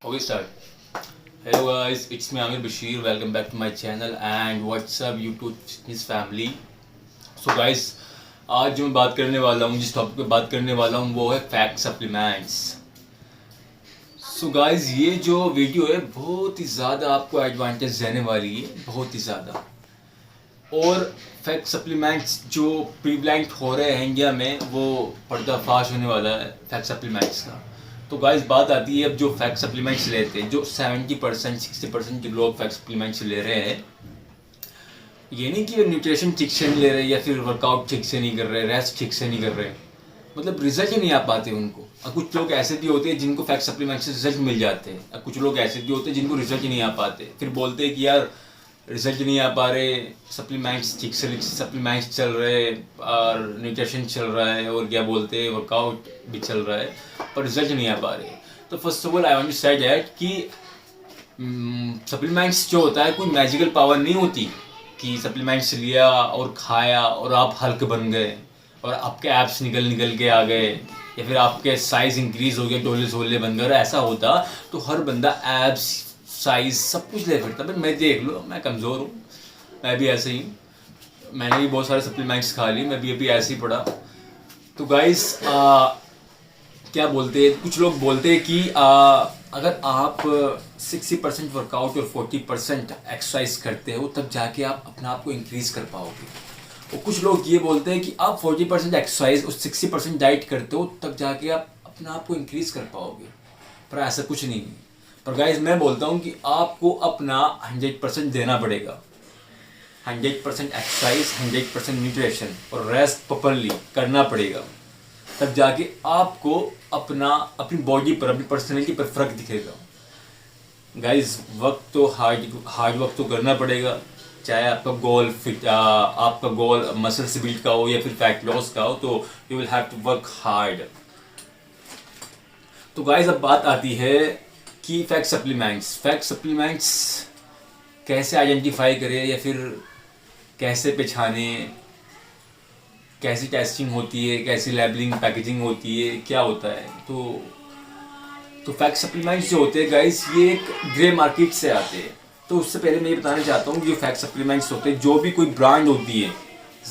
Okay, start. Hello guys, it's me Amir Bashir. Welcome back to my channel and what's up YouTube Fitness family. So guys, आज जो मैं बात करने वाला हूँ, जिस टॉपिक पे बात करने वाला हूँ वो है फैट सप्लीमेंट्स. सो गाइस, ये जो वीडियो है बहुत ही ज़्यादा आपको एडवांटेज देने वाली है, बहुत ही ज़्यादा. और फैट सप्लीमेंट्स जो प्रीवलेंट हो रहे हैं इंडिया में वो पर्दाफाश होने वाला है फैट सप्लीमेंट्स का. तो गाइस बात आती है अब जो फैट सप्लीमेंट्स लेते हैं, जो 70% 60% के लोग फैट सप्लीमेंट्स ले रहे हैं, ये नहीं कि न्यूट्रिशन ठीक से नहीं ले रहे या फिर वर्कआउट ठीक से नहीं कर रहे, रेस्ट ठीक से नहीं कर रहे, मतलब रिजल्ट ही नहीं आ पाते उनको. और कुछ लोग ऐसे भी होते हैं जिनको फैट सप्लीमेंट से रिजल्ट मिल जाते हैं, और कुछ लोग ऐसे भी होते हैं जिनको रिजल्ट ही नहीं आ पाते. फिर बोलते हैं कि यार रिजल्ट नहीं आ पा रहे, सप्लीमेंट्स ठीक से सप्लीमेंट्स चल रहे और न्यूट्रिशन चल रहा है और क्या बोलते हैं वर्कआउट भी चल रहा है पर रिजल्ट नहीं आ पा रहे. तो first of all I want to say that कि सप्लीमेंट्स जो होता है कोई मैजिकल पावर नहीं होती कि सप्लीमेंट्स लिया और खाया और आप हल्के बन गए और आपके एब्स निकल के आ गए या फिर आपके साइज इंक्रीज हो गया, डोले झोले बन गए. और ऐसा होता तो हर बंदा एब्स साइज सब कुछ ले फिरता. भाई मैं देख लो, मैं कमज़ोर हूँ, मैं भी ऐसे ही, मैंने भी बहुत सारे सप्लीमेंट्स खा लिए, मैं भी अभी ऐसे ही पड़ा. तो गाइस क्या बोलते हैं, कुछ लोग बोलते हैं कि अगर आप 60% वर्कआउट और 40% एक्सरसाइज करते हो तब जाके आप अपने आप को इंक्रीज कर पाओगे. और कुछ लोग ये बोलते हैं कि आप 40% एक्सरसाइज और 60% डाइट करते हो तब जाके आप अपने आप को इंक्रीज कर पाओगे. पर ऐसा कुछ नहीं है. पर गाइज मैं बोलता हूँ कि आपको अपना 100% देना पड़ेगा. 100% एक्सरसाइज, 100% न्यूट्रिशन और रेस्ट प्रॉपर्ली करना पड़ेगा. तब जाके आपको अपनी बॉडी पर, अपनी पर्सनैलिटी पर फर्क दिखेगा. गाइज वक्त तो हार्ड वर्क तो करना पड़ेगा, चाहे आपका गोल मसल से बिल्ड का हो या फिर फैट लॉस का हो, तो you will have to work hard. तो गाइज अब बात आती है कि फैट सप्लीमेंट्स कैसे आइडेंटिफाई करें या फिर कैसे पहचाने, कैसी टेस्टिंग होती है, कैसी लेबलिंग पैकेजिंग होती है, क्या होता है. तो फैट सप्लीमेंट्स जो होते हैं गाइस, ये एक ग्रे मार्केट से आते हैं. तो उससे पहले मैं ये बताना चाहता हूँ जो फैट सप्लीमेंट्स होते हैं, जो भी कोई ब्रांड होती है,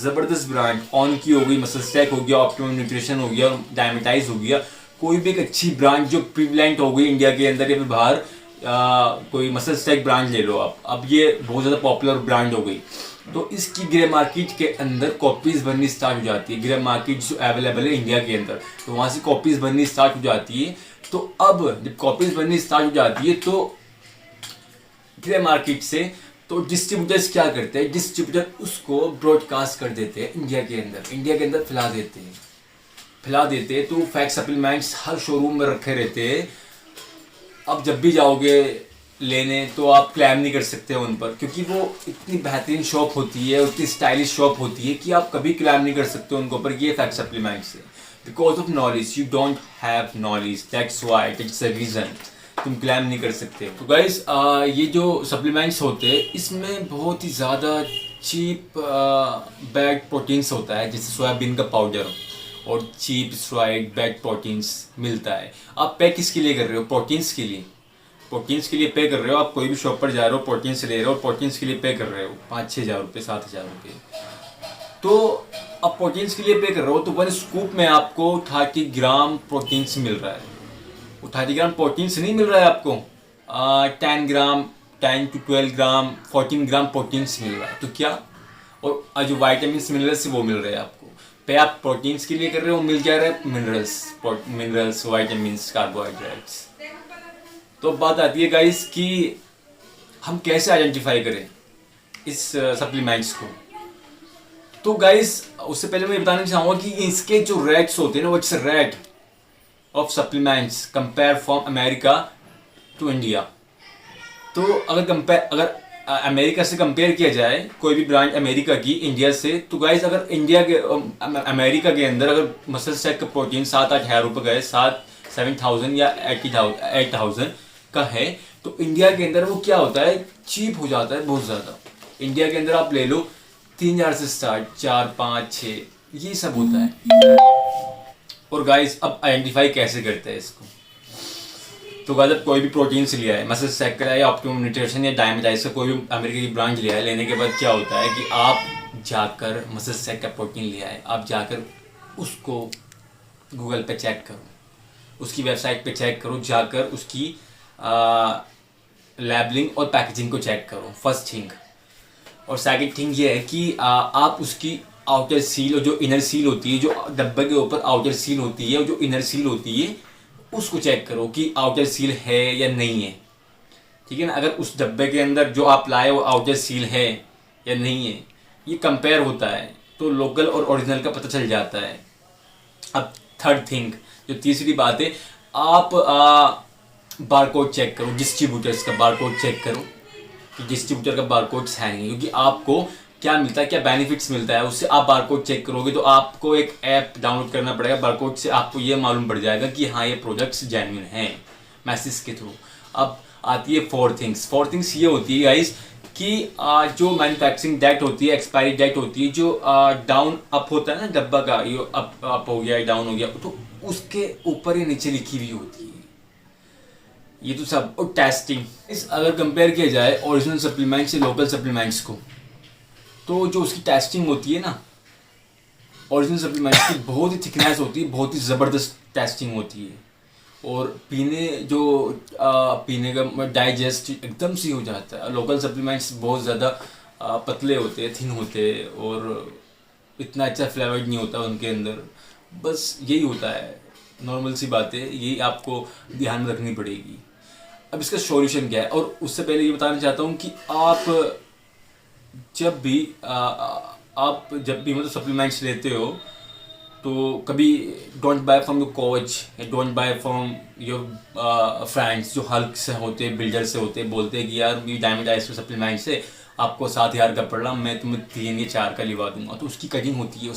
ज़बरदस्त ब्रांड, ऑन की हो गई, मसल स्टैक हो गया, ऑप्टिमम न्यूट्रिशन हो गया, डायमेटाइज हो गया, कोई भी एक अच्छी ब्रांड जो प्रीवलेंट हो गई इंडिया के अंदर या फिर बाहर, कोई मसल स्टैक ब्रांड ले लो आप. अब ये बहुत ज़्यादा पॉपुलर ब्रांड हो गई, तो इसकी ग्रे मार्केट के अंदर कॉपीज़ बननी स्टार्ट हो जाती है. ग्रे मार्केट जो अवेलेबल है इंडिया के अंदर, तो वहाँ से कॉपीज़ बननी स्टार्ट हो जाती है. तो अब जब कॉपीज़ बननी स्टार्ट हो जाती है तो ग्रे मार्केट से, तो डिस्ट्रीब्यूटर्स क्या करते हैं, डिस्ट्रीब्यूटर उसको ब्रॉडकास्ट कर देते हैं इंडिया के अंदर फैला देते हैं. तो फैट सप्लीमेंट्स हर शोरूम में रखे रहते हैं. अब जब भी जाओगे लेने तो आप क्लेम नहीं कर सकते उन पर, क्योंकि वो इतनी बेहतरीन शॉप होती है, उतनी स्टाइलिश शॉप होती है कि आप कभी क्लेम नहीं कर सकते उनको पर ये फैट सप्लीमेंट्स है. Because of knowledge, you don't have knowledge, that's why, that's the reason तुम क्लेम नहीं कर सकते. तो गाइस ये जो सप्लीमेंट्स होते हैं इसमें बहुत ही ज़्यादा चीप बैड प्रोटीन्स होता है, जैसे सोयाबीन का पाउडर और चीप स्ट्राइड बैड प्रोटीन्स मिलता है. आप पे किसके लिए कर रहे हो, प्रोटीन्स के लिए पे कर रहे हो. आप कोई भी शॉप पर जा रहे हो, प्रोटीन्स ले रहे हो, प्रोटीन्स के लिए पे कर रहे हो 5-6 हज़ार रुपये, 7 हज़ार रुपये. तो अब प्रोटीन्स के लिए पे कर रहे हो तो 1 स्कूप में आपको 30 ग्राम प्रोटीन्स मिल रहा है. वो 30 ग्राम प्रोटीन्स नहीं मिल रहा है आपको, 10 ग्राम, 10 to 12 ग्राम, 14 ग्राम प्रोटीन्स मिल रहा है. तो क्या, और जो वाइटामिन मिनरल्स वो मिल रहे हैं आपको. पे आप प्रोटीन्स के लिए कर रहे हो, मिल क्या रहा है, मिनरल्स, वाइटामिन, कार्बोहाइड्रेट्स. तो बात आती है गाइस कि हम कैसे आइडेंटिफाई करें इस सप्लीमेंट्स को. तो गाइस उससे पहले मैं बताना चाहूँगा कि इसके जो रेट्स होते हैं ना, what's rate of supplements compare from America to India. तो अगर अमेरिका से कंपेयर किया जाए कोई भी ब्रांड अमेरिका की इंडिया से, तो गाइस अगर अमेरिका के अंदर अगर मसल स्टैक का प्रोटीन 7-8 हज़ार रुपये का है, 7,000 या 8,000 का है, तो इंडिया के अंदर वो क्या होता है, चीप हो जाता है बहुत ज़्यादा. इंडिया के अंदर आप ले लो 3,000 से स्टार्ट, 4, 5, 6 ये सब होता है. और गाइस अब आइडेंटिफाई कैसे करते हैं इसको. तो गाइस अब कोई भी प्रोटीन से लिया है, मसल सेक का या ऑप्टिमम न्यूट्रिशन या डायमेटाइज का कोई भी अमेरिका की ब्रांड लिया है, लेने के बाद क्या होता है कि आप जाकर मसल सेक का प्रोटीन लिया है, आप जाकर उसको गूगल पे चेक करो, उसकी वेबसाइट पे चेक करो, जाकर उसकी लेबलिंग और पैकेजिंग को चेक करो, फर्स्ट थिंग। और सेकंड थिंग ये है कि आप उसकी आउटर सील और जो इनर सील होती है, जो डब्बे के ऊपर आउटर सील होती है और जो इनर सील होती है, उसको चेक करो कि आउटर सील है या नहीं है, ठीक है ना। अगर उस डब्बे के अंदर जो आप लाए वो आउटर सील है या नहीं है, ये कंपेयर होता है, तो लोकल और ओरिजिनल का पता चल जाता है। अब थर्ड थिंग, जो तीसरी बात है, आप बारकोड चेक करो, डिस्ट्रीब्यूटर्स का बारकोड चेक करो कि डिस्ट्रीब्यूटर का बारकोड्स है नहीं, क्योंकि आपको क्या मिलता है, क्या बेनिफिट्स मिलता है उससे। आप बारकोड चेक करोगे तो आपको एक ऐप डाउनलोड करना पड़ेगा, बारकोड से आपको ये मालूम पड़ जाएगा कि हाँ ये प्रोडक्ट्स जेन्युइन हैं, मैसेज के थ्रू। अब आती है फोर्थ थिंग्स ये होती है गाइस कि जो मैन्युफैक्चरिंग डेट होती है, एक्सपायरी डेट होती है, जो डाउन अप होता है ना डब्बा का, ये अप हो गया, डाउन हो गया, तो उसके ऊपर ही नीचे लिखी हुई होती है। ये तो सब। और टेस्टिंग, इस अगर कंपेयर किया जाए ओरिजिनल सप्लीमेंट से लोकल सप्लीमेंट्स को, तो जो उसकी टेस्टिंग होती है ना ओरिजिनल सप्लीमेंट्स की, बहुत ही थिकनेस होती है, बहुत ही ज़बरदस्त टेस्टिंग होती है, और पीने का डाइजेस्ट एकदम से हो जाता है। लोकल सप्लीमेंट्स बहुत ज़्यादा पतले होते हैं, थिन होते हैं, और इतना अच्छा फ्लेवर्ड नहीं होता उनके अंदर। बस यही होता है, नॉर्मल सी बात है, यही आपको ध्यान में रखनी पड़ेगी। अब इसका सॉल्यूशन क्या है, और उससे पहले ये बताना चाहता हूँ कि आप जब भी मतलब सप्लीमेंट्स लेते हो, तो कभी don't buy from your coach, don't buy from your friends जो हल्क से होते हैं, बिल्डर से होते हैं, बोलते हैं कि यार ये डायमेटाइज सप्लीमेंट से आपको 7,000 का पड़ रहा, मैं तुम्हें 3 या 4 का लिवा दूंगा। तो उसकी कटिंग होती है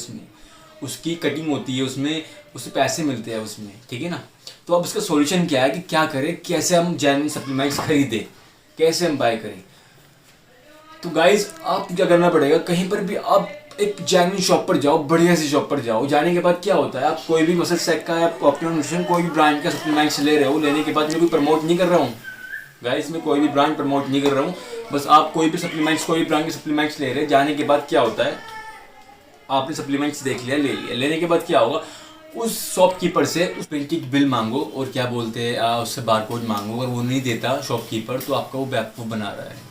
उसमें, उससे पैसे मिलते हैं उसमें, ठीक है ना। तो अब इसका सॉल्यूशन क्या है कि क्या करें, कैसे हम जेन्युइन सप्लीमेंट्स खरीदें, कैसे हम बाय करें। तो गाइज आपको क्या करना पड़ेगा, कहीं पर भी आप एक जेन्युइन शॉप पर जाओ, बढ़िया सी शॉप पर जाओ। जाने के बाद क्या होता है, आप कोई भी मसल सेक का या ऑप्टिमम न्यूट्रिशन कोई भी ब्रांड का सप्लीमेंट्स ले रहे हो, लेने के बाद मैं कोई प्रमोट नहीं कर रहा हूँ गाइज, मैं कोई भी ब्रांड प्रमोट नहीं कर रहा हूँ, बस आप कोई भी ब्रांड के सप्लीमेंट्स ले रहे हैं। जाने के बाद क्या होता है, आपने सप्लीमेंट्स देख लिया, ले लिया, लेने के बाद क्या होगा, उस शॉपकीपर से उस प्रिंटेड बिल मांगो, और क्या बोलते हैं उससे बारकोड मांगो। अगर वो नहीं देता शॉपकीपर, तो आपका वो बेवकूफ़ बना रहा है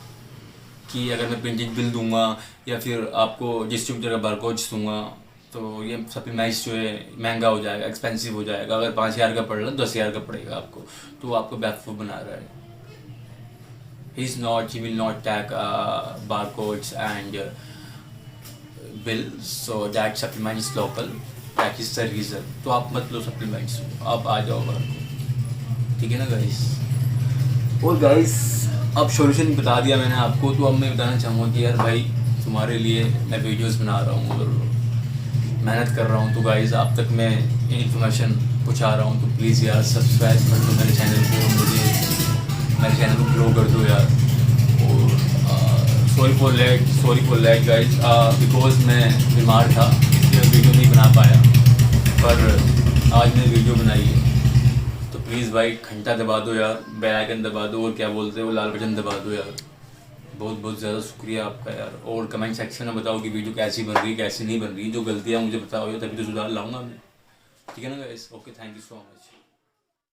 कि अगर मैं प्रिंटेड बिल दूंगा या फिर आपको डिस्ट्रीब्यूटर का बारकोड्स दूंगा, तो ये सप्लीमेंट्स जो है महंगा हो जाएगा, एक्सपेंसिव हो जाएगा। अगर 5,000 का पड़ रहा है, 10,000 का पड़ेगा आपको, तो वो आपको बेवकूफ़ बना रहा है। he will not tag barcodes and bill, so that supplement is local, that is the reason। तो आप मत लो सप्लीमेंट्स, आप आ जाओ घर को, ठीक है ना गाइस। और गाइस अब सॉल्यूशन बता दिया मैंने आपको, तो अब मैं बताना चाहूँगा कि यार भाई तुम्हारे लिए मैं वीडियोस बना रहा हूँ और मेहनत कर रहा हूँ, तो गाइस आप तक मैं इन्फॉर्मेशन पहुँचा रहा हूँ, तो प्लीज़ यार सब्सक्राइब कर दो मेरे चैनल को, मेरे चैनल को ग्रो कर दो यार। और sorry for late guys, because मैं बीमार था, इसलिए वीडियो नहीं बना पाया, पर आज मैंने वीडियो बनाई है। तो प्लीज़ भाई घंटा दबा दो यार, बेल आइकन दबा दो, और क्या बोलते हो लाल बटन दबा दो यार। बहुत बहुत ज़्यादा शुक्रिया आपका यार। और कमेंट सेक्शन में बताओ कि वीडियो कैसी बन रही, कैसी नहीं बन रही, जो गलतियाँ मुझे बताओ, तभी तो सुधार लाऊंगा मैं, ठीक है ना guys. Okay, thank you so much.